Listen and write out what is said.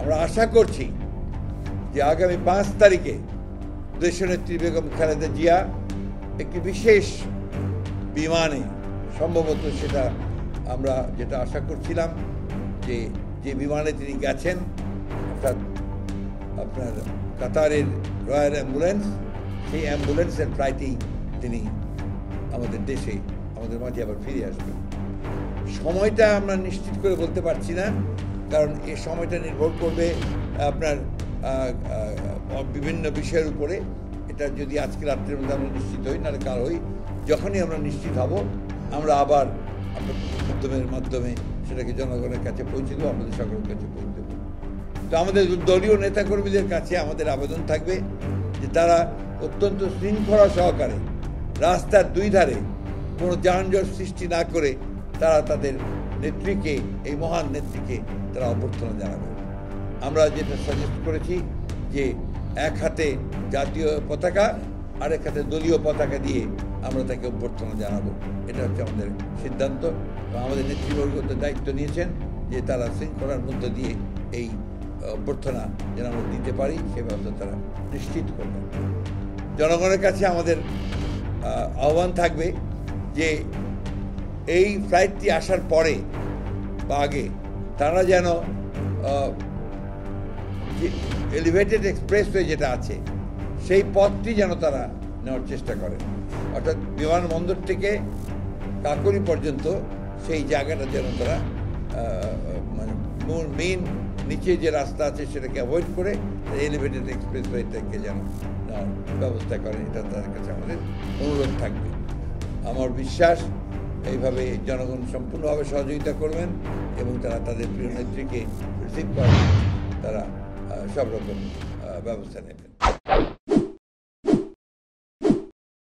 আমরা আশা করছি যে আগামী 5 তারিখে দেশনেত্রী বেগম খালেদা জিয়া একটি বিশেষ বিমানে, সম্ভবত সেটা আমরা যেটা আশা করছিলাম, যে বিমানে তিনি গেছেন, অর্থাৎ আপনার কাতারের রয়্যাল অ্যাম্বুলেন্স, সেই অ্যাম্বুলেন্সের ফ্লাইটেই তিনি আমাদের দেশে, আমাদের মাঝে আবার ফিরে আসবেন। সময়টা আমরা নিশ্চিত করে বলতে পারছি না, কারণ এই সময়টা নির্ভর করবে আপনার বিভিন্ন বিষয়ের উপরে। এটা যদি আজকে রাত্রের মধ্যে আমরা নিশ্চিত হই, নাহলে কাল হই, যখনই আমরা নিশ্চিত হব আমরা আবার আপনার মাধ্যমে সেটাকে জনগণের কাছে পৌঁছে দেবো, আমাদের সকলের কাছে পৌঁছে দেবো। তো আমাদের দলীয় নেতাকর্মীদের কাছে আমাদের আবেদন থাকবে যে তারা অত্যন্ত শৃঙ্খলা সহকারে রাস্তার 2 ধারে কোনো যানজট সৃষ্টি না করে তারা তাদের নেত্রীকে, এই মহান নেত্রীকে তারা অভ্যর্থনা জানাবে। আমরা যেটা সাজেস্ট করেছি যে এক হাতে জাতীয় পতাকা, আরেক হাতে দলীয় পতাকা দিয়ে আমরা তাকে অভ্যর্থনা জানাবো। এটা হচ্ছে আমাদের সিদ্ধান্ত। আমাদের নেতৃবর্গ দায়িত্ব নিয়েছেন যে তারা শৃঙ্খলার মধ্য দিয়ে এই অভ্যর্থনা যেন আমরা দিতে পারি, সে ব্যবস্থা তারা নিশ্চিত করবেন। জনগণের কাছে আমাদের আহ্বান থাকবে যে এই ফ্লাইটটি আসার পরে বা আগে তারা যেন এলিভেটেড এক্সপ্রেসওয়ে যেটা আছে সেই পথটি যেন তারা নেওয়ার চেষ্টা করেন, অর্থাৎ বিমানবন্দর থেকে কাকরি পর্যন্ত সেই জায়গাটা যেন তারা মানে মেইন নিচে যে রাস্তা আছে সেটাকে অ্যাভয়েড করে এলিভেটেড এক্সপ্রেসওয়েটাকে যেন নেওয়ার ব্যবস্থা করেন। এটা তাদের কাছে আমাদের অনুরোধ থাকবে। আমার বিশ্বাস এইভাবে জনগণ সম্পূর্ণভাবে সহযোগিতা করবেন এবং তারা তাদের প্রিয় নেত্রীকে রিসিভ করার তারা সব রকম ব্যবস্থা নেবেন।